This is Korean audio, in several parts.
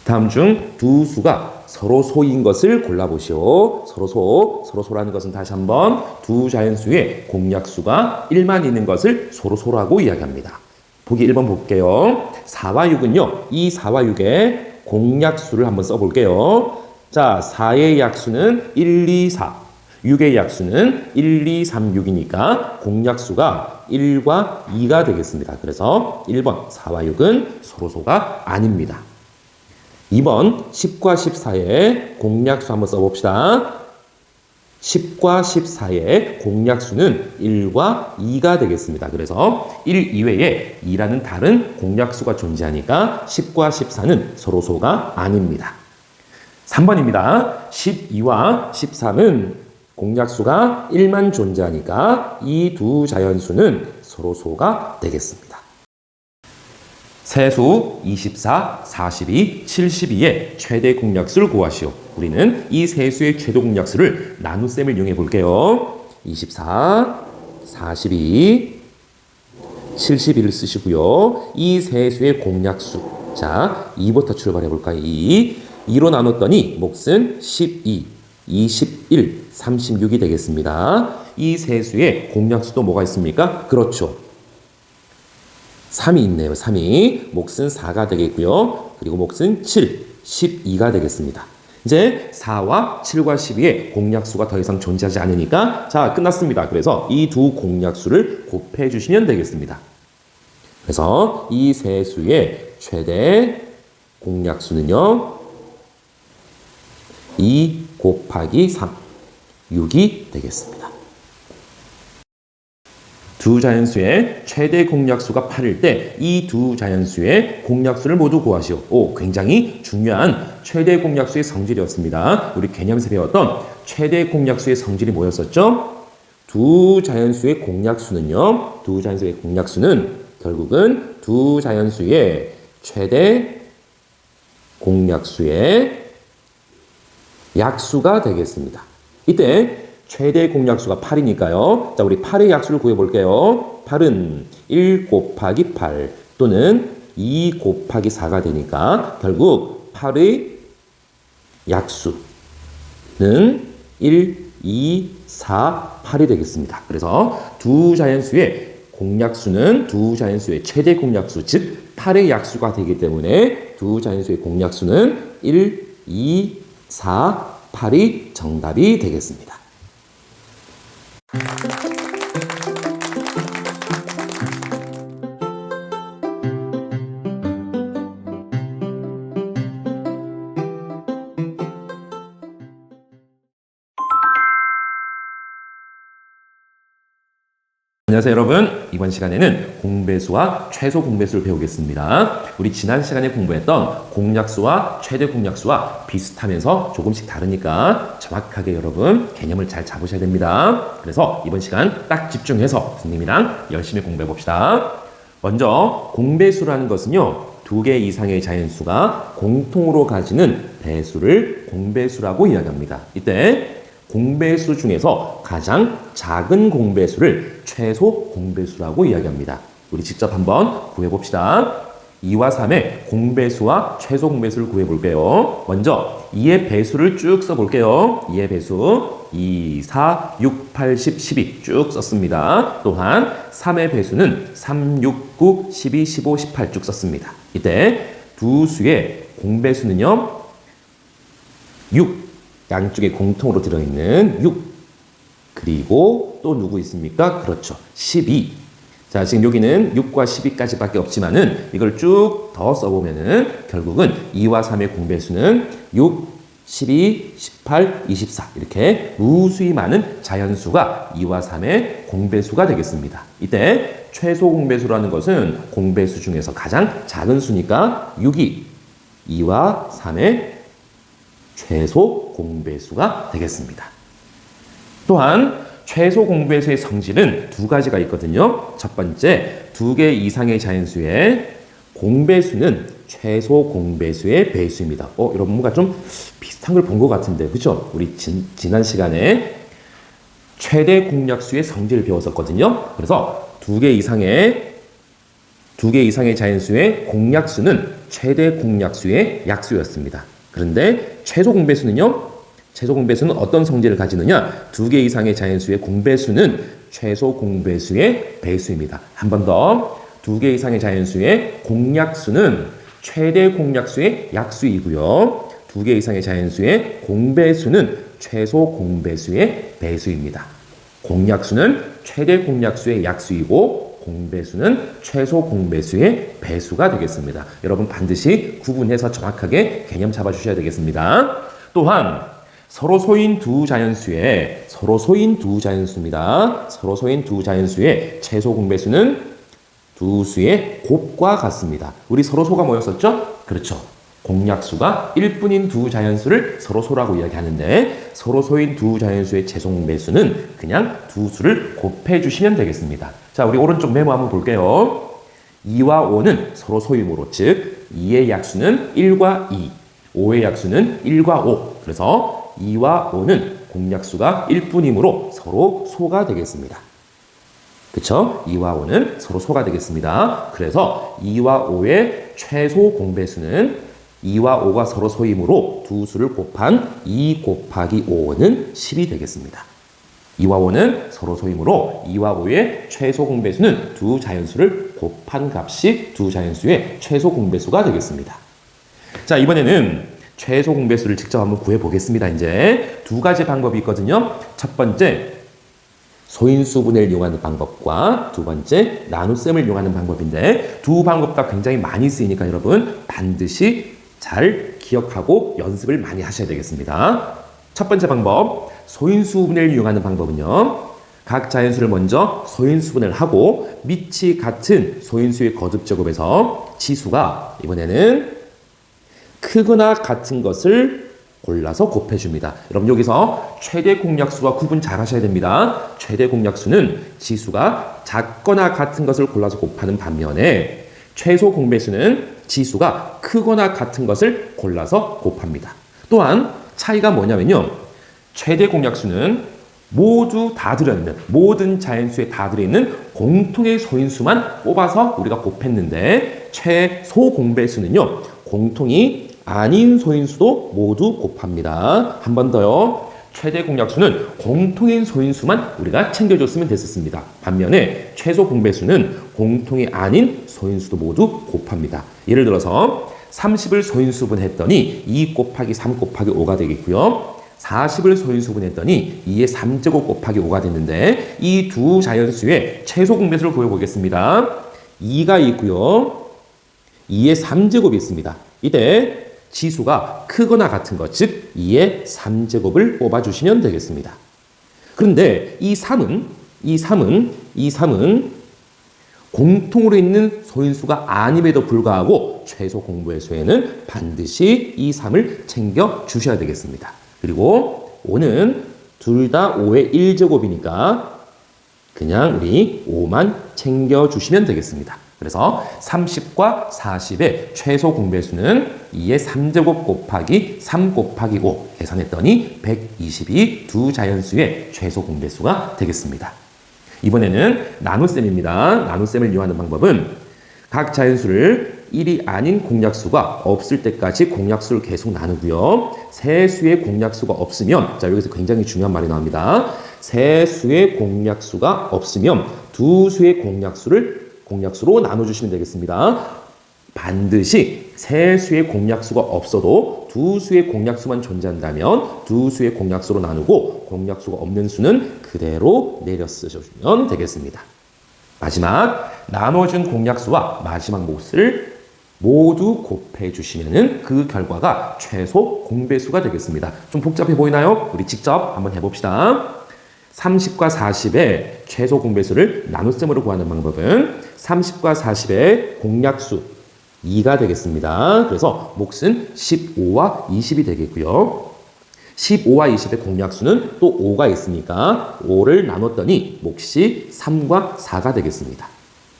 다음 중 두 수가 서로 소인 것을 골라보시오. 서로소라는 것은 다시 한번 두 자연수의 공약수가 1만 있는 것을 서로소라고 이야기합니다. 보기 1번 볼게요. 4와 6은요. 이 4와 6의 공약수를 한번 써볼게요. 자, 4의 약수는 1, 2, 4. 6의 약수는 1, 2, 3, 6이니까 공약수가 1과 2가 되겠습니다. 그래서 1번 4와 6은 서로소가 아닙니다. 2번 10과 14의 공약수 한번 써봅시다. 10과 14의 공약수는 1과 2가 되겠습니다. 그래서 1 이외에 2라는 다른 공약수가 존재하니까 10과 14는 서로소가 아닙니다. 3번입니다. 12와 13은 공약수가 1만 존재하니까 이 두 자연수는 서로소가 되겠습니다. 세수 24, 42, 72의 최대 공약수를 구하시오. 우리는 이 세수의 최대 공약수를 나눗셈을 이용해 볼게요. 24, 42, 72를 쓰시고요. 이 세수의 공약수. 자, 2부터 출발해 볼까요? 2로 나눴더니 몫은 12, 21, 36이 되겠습니다. 이 세수의 공약수도 뭐가 있습니까? 그렇죠. 3이 있네요. 3이. 몫은 4가 되겠고요. 그리고 몫은 7, 12가 되겠습니다. 이제 4와 7과 12의 공약수가 더 이상 존재하지 않으니까 자, 끝났습니다. 그래서 이 두 공약수를 곱해 주시면 되겠습니다. 그래서 이 세수의 최대 공약수는요. 2 곱하기 3, 6이 되겠습니다. 두 자연수의 최대 공약수가 8일 때 이 두 자연수의 공약수를 모두 구하시오. 오, 굉장히 중요한 최대 공약수의 성질이었습니다. 우리 개념에서 배웠던 최대 공약수의 성질이 뭐였었죠? 두 자연수의 공약수는요. 두 자연수의 공약수는 결국은 두 자연수의 최대 공약수의 약수가 되겠습니다. 이때 최대 공약수가 8이니까요. 자, 우리 8의 약수를 구해볼게요. 8은 1 곱하기 8 또는 2 곱하기 4가 되니까 결국 8의 약수는 1, 2, 4, 8이 되겠습니다. 그래서 두 자연수의 공약수는 두 자연수의 최대 공약수, 즉 8의 약수가 되기 때문에 두 자연수의 공약수는 1, 2, 4, 8이 정답이 되겠습니다. 안녕하세요 여러분. 이번 시간에는 공배수와 최소 공배수를 배우겠습니다. 우리 지난 시간에 공부했던 공약수와 최대 공약수와 비슷하면서 조금씩 다르니까 정확하게 여러분 개념을 잘 잡으셔야 됩니다. 그래서 이번 시간 딱 집중해서 선생님이랑 열심히 공부해 봅시다. 먼저 공배수라는 것은요. 2개 이상의 자연수가 공통으로 가지는 배수를 공배수라고 이야기합니다. 이때 공배수 중에서 가장 작은 공배수를 최소 공배수라고 이야기합니다. 우리 직접 한번 구해봅시다. 2와 3의 공배수와 최소 공배수를 구해볼게요. 먼저 2의 배수를 쭉 써볼게요. 2의 배수 2, 4, 6, 8, 10, 12 쭉 썼습니다. 또한 3의 배수는 3, 6, 9, 12, 15, 18 쭉 썼습니다. 이때 두 수의 공배수는요. 6 양쪽에 공통으로 들어있는 6 그리고 또 누구 있습니까? 그렇죠. 12. 자, 지금 여기는 6과 12까지밖에 없지만은 이걸 쭉 더 써보면은 결국은 2와 3의 공배수는 6, 12, 18, 24 이렇게 무수히 많은 자연수가 2와 3의 공배수가 되겠습니다. 이때 최소 공배수라는 것은 공배수 중에서 가장 작은 수니까 6이 2와 3의 최소 공배수가 되겠습니다. 또한 최소 공배수의 성질은 두 가지가 있거든요. 첫 번째, 2개 이상의 자연수의 공배수는 최소 공배수의 배수입니다. 여러분 뭔가 좀 비슷한 걸 본 것 같은데, 그렇죠? 우리 지난 시간에 최대 공약수의 성질을 배웠었거든요. 그래서 2개 이상의 자연수의 공약수는 최대 공약수의 약수였습니다. 그런데 최소 공배수는요? 최소 공배수는 어떤 성질을 가지느냐? 2개 이상의 자연수의 공배수는 최소 공배수의 배수입니다. 한 번 더. 2개 이상의 자연수의 공약수는 최대 공약수의 약수이고요. 2개 이상의 자연수의 공배수는 최소 공배수의 배수입니다. 공약수는 최대 공약수의 약수이고 공배수는 최소 공배수의 배수가 되겠습니다. 여러분 반드시 구분해서 정확하게 개념 잡아주셔야 되겠습니다. 또한 서로 소인 두 자연수의 최소 공배수는 두 수의 곱과 같습니다. 우리 서로 소가 뭐였었죠? 그렇죠. 공약수가 1뿐인 두 자연수를 서로 소라고 이야기하는데 서로 소인 두 자연수의 최소 공배수는 그냥 두 수를 곱해주시면 되겠습니다. 자, 우리 오른쪽 메모 한번 볼게요. 2와 5는 서로 소이므로 즉 2의 약수는 1과 2, 5의 약수는 1과 5. 그래서 2와 5는 공약수가 1뿐이므로 서로 소가 되겠습니다. 그쵸? 2와 5는 서로 소가 되겠습니다. 그래서 2와 5의 최소 공배수는 2와 5가 서로 소이므로 두 수를 곱한 2 곱하기 5는 10이 되겠습니다. 2와 5는 서로 소이므로 2와 5의 최소 공배수는 두 자연수를 곱한 값이 두 자연수의 최소 공배수가 되겠습니다. 자, 이번에는 최소 공배수를 직접 한번 구해보겠습니다. 이제 두 가지 방법이 있거든요. 첫 번째, 소인수분해를 이용하는 방법과 두 번째, 나눗셈을 이용하는 방법인데 두 방법 다 굉장히 많이 쓰이니까 여러분 반드시 잘 기억하고 연습을 많이 하셔야 되겠습니다. 첫 번째 방법, 소인수분해를 이용하는 방법은요. 각 자연수를 먼저 소인수분해를 하고 밑이 같은 소인수의 거듭제곱에서 치수가 이번에는 크거나 같은 것을 골라서 곱해줍니다. 여러분 여기서 최대 공약수와 구분 잘 하셔야 됩니다. 최대 공약수는 지수가 작거나 같은 것을 골라서 곱하는 반면에 최소 공배수는 지수가 크거나 같은 것을 골라서 곱합니다. 또한 차이가 뭐냐면요. 최대 공약수는 모두 다 들어있는 모든 자연수에 다 들어있는 공통의 소인수만 뽑아서 우리가 곱했는데 최소 공배수는요. 공통이 아닌 소인수도 모두 곱합니다. 한 번 더요. 최대 공약수는 공통인 소인수만 우리가 챙겨줬으면 됐었습니다. 반면에 최소 공배수는 공통이 아닌 소인수도 모두 곱합니다. 예를 들어서 30을 소인수분했더니 2 곱하기 3 곱하기 5가 되겠고요. 40을 소인수분했더니 2의 3제곱 곱하기 5가 됐는데 이 두 자연수의 최소 공배수를 구해보겠습니다. 2가 있고요. 2의 3제곱이 있습니다. 이때 지수가 크거나 같은 것, 즉 2의 3제곱을 뽑아주시면 되겠습니다. 그런데 이 3은 공통으로 있는 소인수가 아님에도 불구하고 최소 공배수에는 반드시 이 3을 챙겨 주셔야 되겠습니다. 그리고 5는 둘 다 5의 1제곱이니까 그냥 우리 5만 챙겨 주시면 되겠습니다. 그래서 30과 40의 최소 공배수는 2의 3제곱 곱하기 3 곱하기 5 계산했더니 120이 두 자연수의 최소 공배수가 되겠습니다. 이번에는 나눗셈입니다. 나눗셈을 이용하는 방법은 각 자연수를 1이 아닌 공약수가 없을 때까지 공약수를 계속 나누고요. 세 수의 공약수가 없으면, 자, 여기서 굉장히 중요한 말이 나옵니다. 세 수의 공약수가 없으면 두 수의 공약수로 나눠주시면 되겠습니다. 반드시 세 수의 공약수가 없어도 두 수의 공약수만 존재한다면 두 수의 공약수로 나누고 공약수가 없는 수는 그대로 내려 쓰시면 되겠습니다. 마지막, 나눠준 공약수와 마지막 몫을 모두 곱해주시면 그 결과가 최소 공배수가 되겠습니다. 좀 복잡해 보이나요? 우리 직접 한번 해봅시다. 30과 40의 최소 공배수를 나눗셈으로 구하는 방법은 30과 40의 공약수 2가 되겠습니다. 그래서 몫은 15와 20이 되겠고요. 15와 20의 공약수는 또 5가 있으니까 5를 나눴더니 몫이 3과 4가 되겠습니다.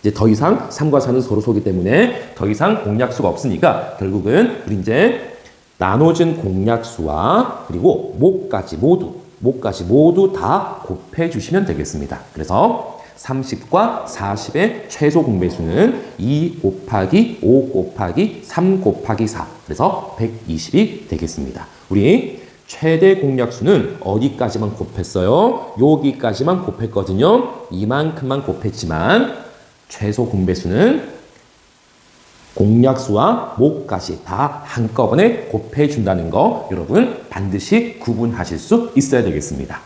이제 더 이상 3과 4는 서로 소기 때문에 더 이상 공약수가 없으니까 결국은 우리 이제 나눠진 공약수와 그리고 몫까지 모두 다 곱해 주시면 되겠습니다. 그래서 30과 40의 최소 공배수는 2 곱하기 5 곱하기 3 곱하기 4. 그래서 120이 되겠습니다. 우리 최대 공약수는 어디까지만 곱했어요? 여기까지만 곱했거든요. 이만큼만 곱했지만 최소 공배수는 공약수와 목까지 다 한꺼번에 곱해준다는 거 여러분 반드시 구분하실 수 있어야 되겠습니다.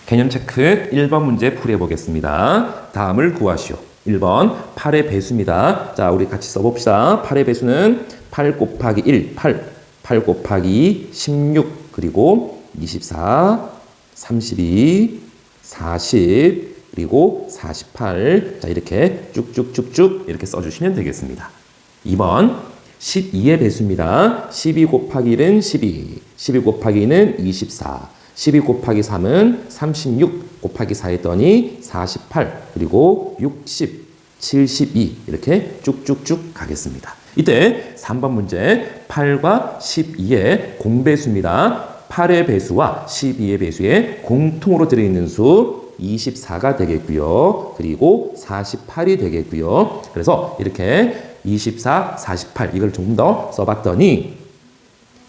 개념 체크 1번 문제 풀이해보겠습니다. 다음을 구하시오. 1번 8의 배수입니다. 자, 우리 같이 써봅시다. 8의 배수는 8 곱하기 1, 8 곱하기 16, 그리고 24, 32, 40, 그리고 48. 자, 이렇게 쭉쭉쭉쭉 이렇게 써주시면 되겠습니다. 2번 12의 배수입니다. 12 곱하기 1은 12, 12 곱하기 2는 24, 12 곱하기 3은 36 곱하기 4 했더니 48, 그리고 60, 72 이렇게 쭉쭉쭉 가겠습니다. 이때 3번 문제 8과 12의 공배수입니다. 8의 배수와 12의 배수에 공통으로 들어있는 수 24가 되겠고요. 그리고 48이 되겠고요. 그래서 이렇게 24, 48 이걸 조금 더 써봤더니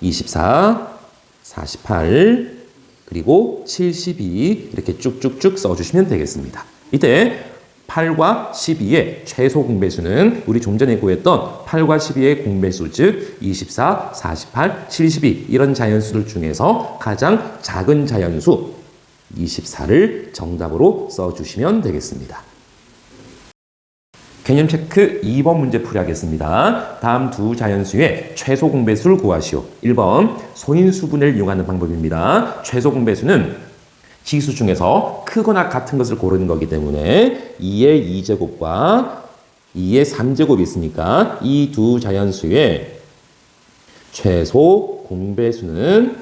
24, 48 그리고 72 이렇게 쭉쭉쭉 써주시면 되겠습니다. 이때 8과 12의 최소 공배수는 우리 좀 전에 구했던 8과 12의 공배수 즉 24, 48, 72 이런 자연수들 중에서 가장 작은 자연수 24를 정답으로 써주시면 되겠습니다. 개념 체크 2번 문제 풀이하겠습니다. 다음 두 자연수의 최소 공배수를 구하시오. 1번 소인수분해를 이용하는 방법입니다. 최소 공배수는 지수 중에서 크거나 같은 것을 고르는 거기 때문에 2의 2제곱과 2의 3제곱이 있으니까 이 두 자연수의 최소 공배수는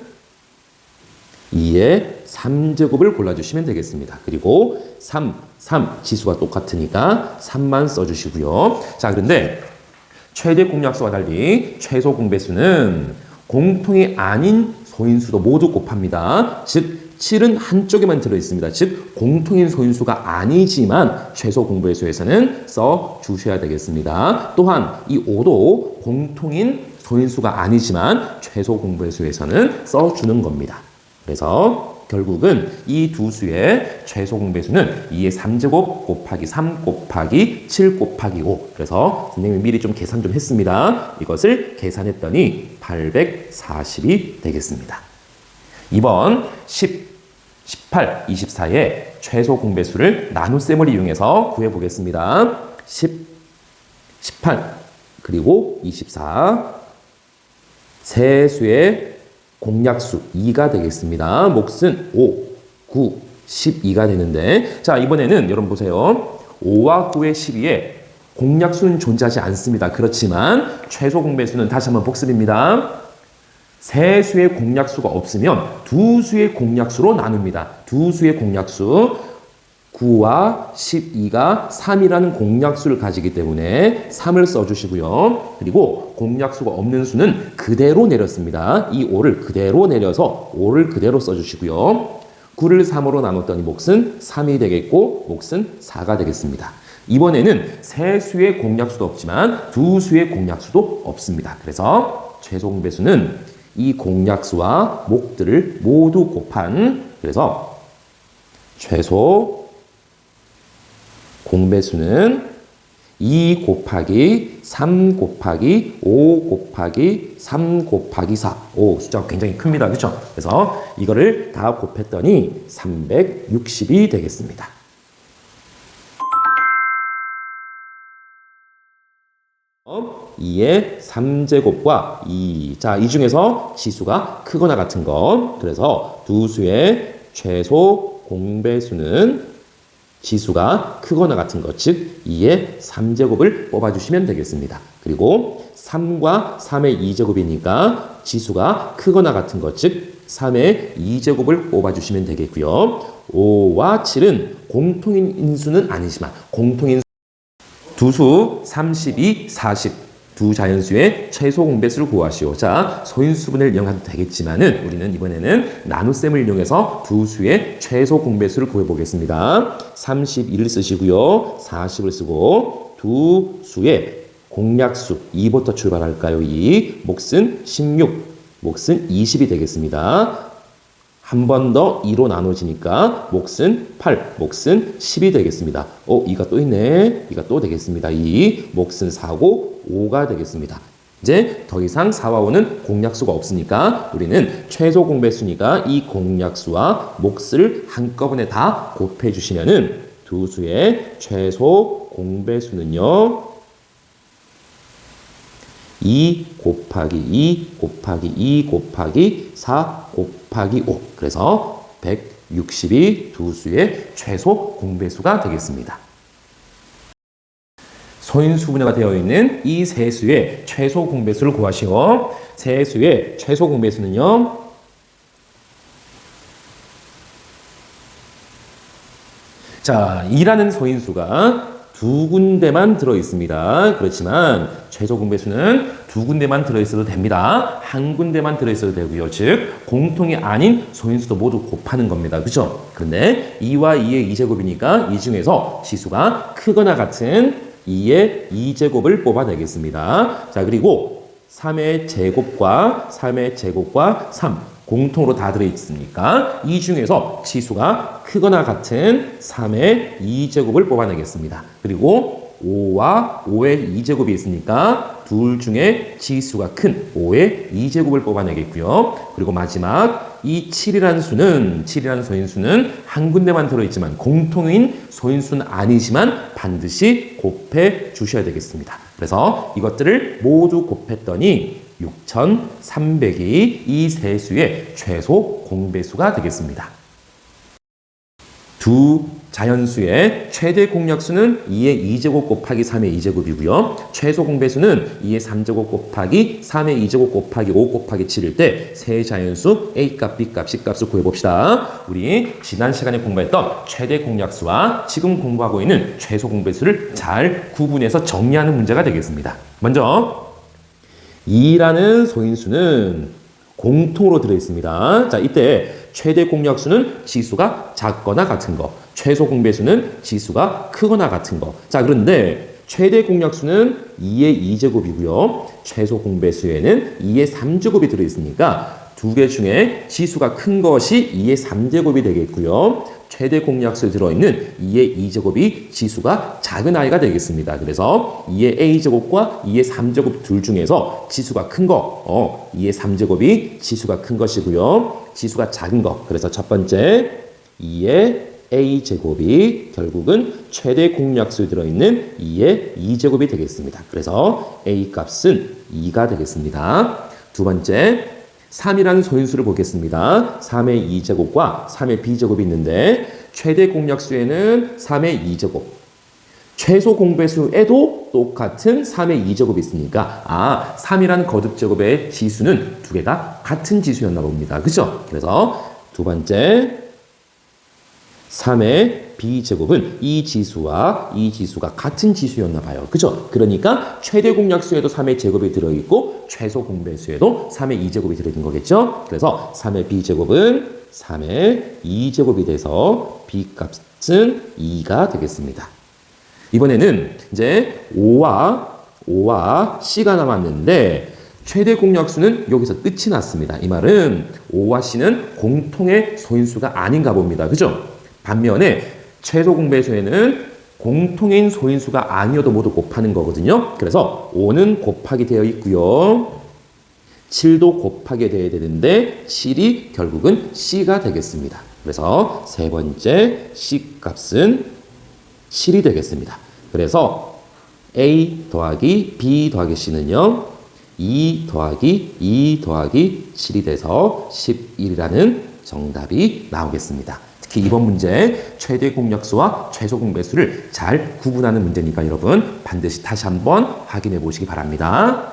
2의 3제곱을 골라주시면 되겠습니다. 그리고 3 지수가 똑같으니까 3만 써주시고요. 자, 그런데 최대 공약수와 달리 최소 공배수는 공통이 아닌 소인수도 모두 곱합니다. 즉 7은 한쪽에만 들어있습니다. 즉 공통인 소인수가 아니지만 최소 공배수에서는 써주셔야 되겠습니다. 또한 이 5도 공통인 소인수가 아니지만 최소 공배수에서는 써주는 겁니다. 그래서 결국은 이 두 수의 최소 공배수는 2의 3제곱 곱하기 3 곱하기 7 곱하기 5. 그래서 선생님이 미리 좀 계산 좀 했습니다. 이것을 계산했더니 840이 되겠습니다. 2번 10, 18, 24의 최소 공배수를 나눗셈을 이용해서 구해보겠습니다. 10, 18, 그리고 24. 세 수의 공약수 2가 되겠습니다. 몫은 5, 9, 12가 되는데 자 이번에는 여러분 보세요. 5와 9의 12에 공약수는 존재하지 않습니다. 그렇지만 최소 공배수는 다시 한번 복습입니다. 세 수의 공약수가 없으면 두 수의 공약수로 나눕니다. 두 수의 공약수 9와 12가 3이라는 공약수를 가지기 때문에 3을 써주시고요. 그리고 공약수가 없는 수는 그대로 내렸습니다. 이 5를 그대로 내려서 5를 그대로 써주시고요. 9를 3으로 나눴더니 몫은 3이 되겠고 몫은 4가 되겠습니다. 이번에는 세 수의 공약수도 없지만 두 수의 공약수도 없습니다. 그래서 최소 공배수는 이 공약수와 목들을 모두 곱한 그래서 최소 공배수는 2 곱하기 3 곱하기 5 곱하기 3 곱하기 4. 오, 숫자가 굉장히 큽니다. 그렇죠? 그래서 이거를 다 곱했더니 360이 되겠습니다. 어? 2의 3제곱과 2. 자, 이 중에서 지수가 크거나 같은 것. 그래서 두 수의 최소 공배수는 지수가 크거나 같은 것, 즉 2의 3제곱을 뽑아주시면 되겠습니다. 그리고 3과 3의 2제곱이니까 지수가 크거나 같은 것, 즉 3의 2제곱을 뽑아주시면 되겠고요. 5와 7은 공통인 인수는 아니지만 공통인 두수 32, 40 두 자연수의 최소 공배수를 구하시오. 자, 소인수분을 이용해도 되겠지만은 우리는 이번에는 나눗셈을 이용해서 두 수의 최소 공배수를 구해 보겠습니다. 31을 쓰시고요. 40을 쓰고 두 수의 공약수 2부터 출발할까요? 2, 몫은 16, 몫은 20이 되겠습니다. 한 번 더 2로 나눠지니까 몫은 8, 몫은 10이 되겠습니다. 2가 또 있네. 2가 또 되겠습니다. 2, 몫은 4고 5가 되겠습니다. 이제 더 이상 4와 5는 공약수가 없으니까 우리는 최소 공배수니까 이 공약수와 몫을 한꺼번에 다 곱해 주시면은 두 수의 최소 공배수는요. 2 곱하기 2 곱하기 2 곱하기 4 곱하기 5. 그래서 160이 두 수의 최소 공배수가 되겠습니다. 소인수 분해가 되어 있는 이 세 수의 최소 공배수를 구하시오. 세 수의 최소 공배수는요. 자, 2라는 소인수가 두 군데만 들어있습니다. 그렇지만 최소 공배수는 두 군데만 들어있어도 됩니다. 한 군데만 들어있어도 되고요. 즉 공통이 아닌 소인수도 모두 곱하는 겁니다. 그렇죠? 그런데 2와 2의 2제곱이니까 이 중에서 지수가 크거나 같은 2의 2제곱을 뽑아내겠습니다. 자, 그리고 3의 제곱과 3의 제곱과 3 공통으로 다 들어있으니까 이 중에서 치수가 크거나 같은 3의 2제곱을 뽑아내겠습니다. 그리고 5와 5의 2제곱이 있으니까 둘 중에 치수가 큰 5의 2제곱을 뽑아내겠고요. 그리고 마지막 이 7이라는 소인수는 한 군데만 들어있지만 공통인 소인수는 아니지만 반드시 곱해 주셔야 되겠습니다. 그래서 이것들을 모두 곱했더니 6,300이 이 세 수의 최소 공배수가 되겠습니다. 두 자연수의 최대 공약수는 2의 2제곱 곱하기 3의 2제곱이고요. 최소 공배수는 2의 3제곱 곱하기 3의 2제곱 곱하기 5 곱하기 7일 때 세 자연수 A값, B값, C값을 구해봅시다. 우리 지난 시간에 공부했던 최대 공약수와 지금 공부하고 있는 최소 공배수를 잘 구분해서 정리하는 문제가 되겠습니다. 먼저 2라는 소인수는 공통으로 들어있습니다. 자, 이때 최대 공약수는 지수가 작거나 같은 거, 최소 공배수는 지수가 크거나 같은 거. 자, 그런데 최대 공약수는 2의 2제곱이고요. 최소 공배수에는 2의 3제곱이 들어있으니까 두 개 중에 지수가 큰 것이 2의 3제곱이 되겠고요. 최대 공약수에 들어있는 2의 2제곱이 지수가 작은 아이가 되겠습니다. 그래서 2의 a제곱과 2의 3제곱 둘 중에서 지수가 큰 거, 2의 3제곱이 지수가 큰 것이고요. 지수가 작은 거. 그래서 첫 번째 2의 a제곱이 결국은 최대 공약수에 들어있는 2의 2제곱이 되겠습니다. 그래서 a 값은 2가 되겠습니다. 두 번째 3이라는 소인수를 보겠습니다. 3의 2제곱과 3의 b제곱이 있는데 최대 공약수에는 3의 2제곱, 최소 공배수에도 똑같은 3의 2제곱이 있으니까 3이라는 거듭제곱의 지수는 두 개가 같은 지수였나 봅니다. 그죠? 그래서 두 번째 3의 b제곱은 이 지수와 이 지수가 같은 지수였나 봐요. 그죠? 그러니까 최대 공약수에도 3의 제곱이 들어있고 최소 공배수에도 3의 2제곱이 들어있는 거겠죠? 그래서 3의 b제곱은 3의 2제곱이 돼서 b값은 2가 되겠습니다. 이번에는 이제 5와 C가 남았는데 최대 공약수는 여기서 끝이 났습니다. 이 말은 5와 C는 공통의 소인수가 아닌가 봅니다. 그죠? 반면에 최소 공배수에는 공통인 소인수가 아니어도 모두 곱하는 거거든요. 그래서 5는 곱하기 되어 있고요. 7도 곱하게 돼야 되는데 7이 결국은 C가 되겠습니다. 그래서 세 번째 C 값은 7이 되겠습니다. 그래서 A 더하기 B 더하기 C는요. 2 더하기 2 더하기 7이 돼서 11이라는 정답이 나오겠습니다. 특히 이번 문제 최대 공약수와 최소 공배수를 잘 구분하는 문제니까 여러분 반드시 다시 한번 확인해 보시기 바랍니다.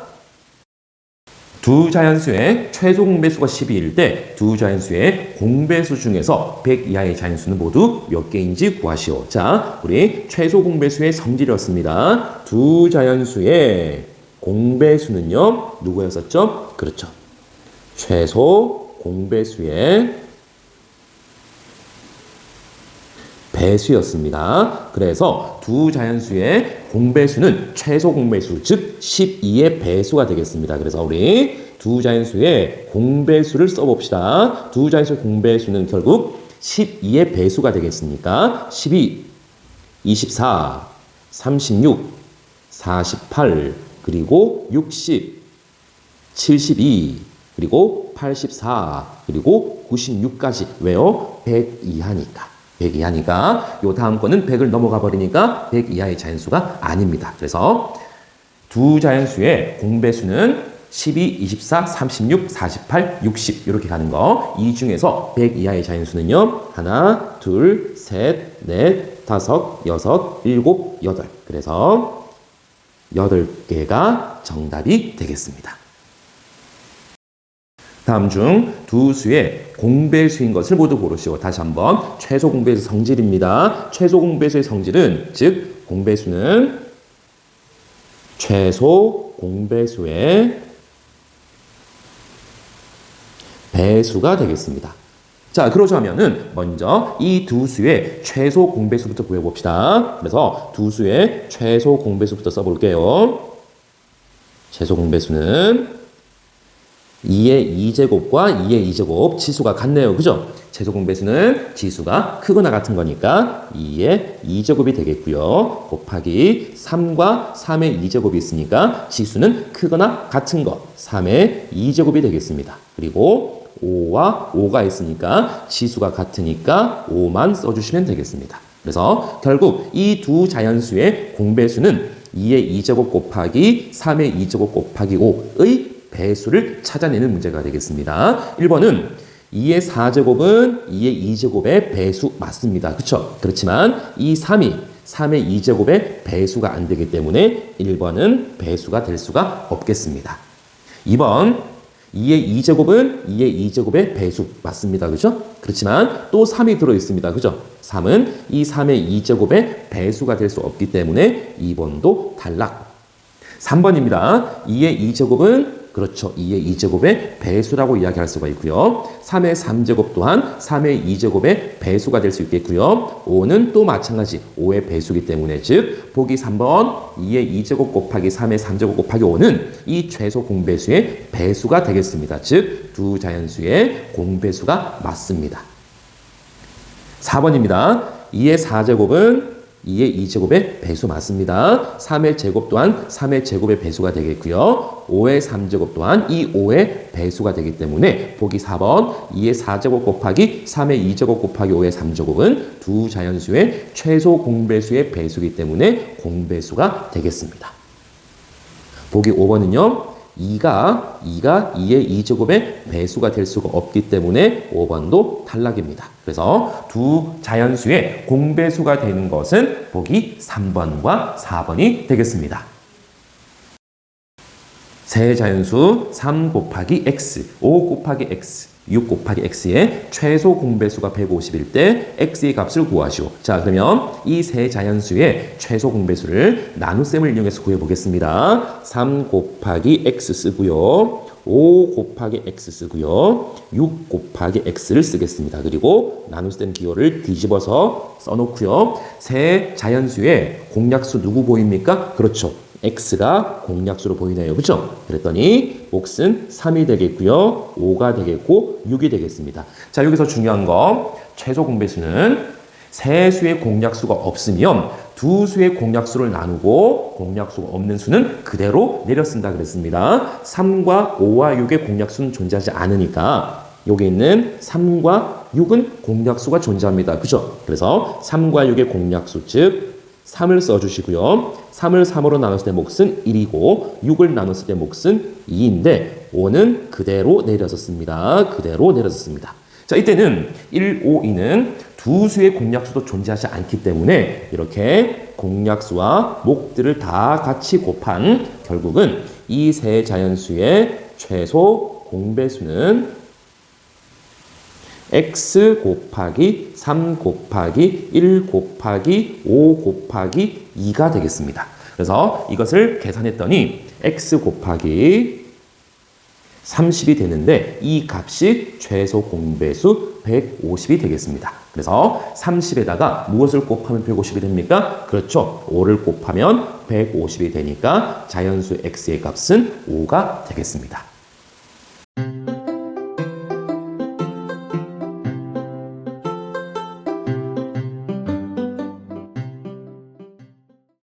두 자연수의 최소 공배수가 12일 때 두 자연수의 공배수 중에서 100 이하의 자연수는 모두 몇 개인지 구하시오. 자, 우리 최소 공배수의 성질이었습니다. 두 자연수의 공배수는요, 누구였었죠? 그렇죠. 최소 공배수의 배수였습니다. 그래서 두 자연수의 공배수는 최소 공배수, 즉 12의 배수가 되겠습니다. 그래서 우리 두 자연수의 공배수를 써봅시다. 두 자연수의 공배수는 결국 12의 배수가 되겠으니까 12, 24, 36, 48, 그리고 60, 72, 그리고 84, 그리고 96까지. 왜요? 100 이하니까. 100 이하니까 요 다음 거는 100을 넘어가 버리니까 100 이하의 자연수가 아닙니다. 그래서 두 자연수의 공배수는 12, 24, 36, 48, 60 이렇게 가는 거. 이 중에서 100 이하의 자연수는요. 하나, 둘, 셋, 넷, 다섯, 여섯, 일곱, 여덟. 그래서 8개가 정답이 되겠습니다. 다음 중 두 수의 공배수인 것을 모두 고르시오. 다시 한번 최소 공배수 성질입니다. 최소 공배수의 성질은 즉 공배수는 최소 공배수의 배수가 되겠습니다. 자, 그러자면은 먼저 이 두 수의 최소 공배수부터 구해봅시다. 그래서 두 수의 최소 공배수부터 써볼게요. 최소 공배수는 2의 2제곱과 2의 2제곱 지수가 같네요. 그죠? 최소 공배수는 지수가 크거나 같은 거니까 2의 2제곱이 되겠고요. 곱하기 3과 3의 2제곱이 있으니까 지수는 크거나 같은 거 3의 2제곱이 되겠습니다. 그리고 5와 5가 있으니까 지수가 같으니까 5만 써주시면 되겠습니다. 그래서 결국 이 두 자연수의 공배수는 2의 2제곱 곱하기 3의 2제곱 곱하기 5의 배수를 찾아내는 문제가 되겠습니다. 1번은 2의 4제곱은 2의 2제곱의 배수 맞습니다. 그렇죠? 그렇지만 이 3이 3의 2제곱의 배수가 안 되기 때문에 1번은 배수가 될 수가 없겠습니다. 2번 2의 2제곱은 2의 2제곱의 배수 맞습니다. 그죠? 그렇지만 또 3이 들어있습니다. 그죠? 3은 이 3의 2제곱의 배수가 될 수 없기 때문에 2번도 탈락. 3번입니다. 2의 2제곱은 그렇죠. 2의 2제곱의 배수라고 이야기할 수가 있고요. 3의 3제곱 또한 3의 2제곱의 배수가 될 수 있겠고요. 5는 또 마찬가지 5의 배수이기 때문에 즉 보기 3번 2의 2제곱 곱하기 3의 3제곱 곱하기 5는 이 최소 공배수의 배수가 되겠습니다. 즉 두 자연수의 공배수가 맞습니다. 4번입니다. 2의 4제곱은 2의 2제곱의 배수 맞습니다. 3의 제곱 또한 3의 제곱의 배수가 되겠고요. 5의 3제곱 또한 이 5의 배수가 되기 때문에 보기 4번 2의 4제곱 곱하기 3의 2제곱 곱하기 5의 3제곱은 두 자연수의 최소 공배수의 배수이기 때문에 공배수가 되겠습니다. 보기 5번은요. 2가 2의 2제곱의 배수가 될 수가 없기 때문에 5번도 탈락입니다. 그래서 두 자연수의 공배수가 되는 것은 보기 3번과 4번이 되겠습니다. 세 자연수 3 곱하기 x, 5 곱하기 x, 6 곱하기 x의 최소 공배수가 150일 때 x의 값을 구하시오. 자, 그러면 이 세 자연수의 최소 공배수를 나눗셈을 이용해서 구해보겠습니다. 3 곱하기 x 쓰고요. 5 곱하기 x 쓰고요. 6 곱하기 x를 쓰겠습니다. 그리고 나눗셈 기호를 뒤집어서 써놓고요. 세 자연수의 공약수 누구 보입니까? 그렇죠. x가 공약수로 보이네요. 그렇죠? 그랬더니 몫은 3이 되겠고요. 5가 되겠고 6이 되겠습니다. 자, 여기서 중요한 거 최소 공배수는 세 수의 공약수가 없으면 두 수의 공약수를 나누고 공약수가 없는 수는 그대로 내려 쓴다 그랬습니다. 3과 5와 6의 공약수는 존재하지 않으니까 여기 있는 3과 6은 공약수가 존재합니다. 그죠? 그래서 3과 6의 공약수 즉 3을 써주시고요. 3을 3으로 나눴을 때 몫은 1이고 6을 나눴을 때 몫은 2인데 5는 그대로 내려졌습니다. 그대로 내려졌습니다. 자, 이때는 1, 5, 2는 두 수의 공약수도 존재하지 않기 때문에 이렇게 공약수와 목들을 다 같이 곱한 결국은 이 세 자연수의 최소 공배수는 x 곱하기 3 곱하기 1 곱하기 5 곱하기 2가 되겠습니다. 그래서 이것을 계산했더니 x 곱하기 30이 되는데 이 값이 최소 공배수 150이 되겠습니다. 그래서 30에다가 무엇을 곱하면 150이 됩니까? 그렇죠. 5를 곱하면 150이 되니까 자연수 x의 값은 5가 되겠습니다.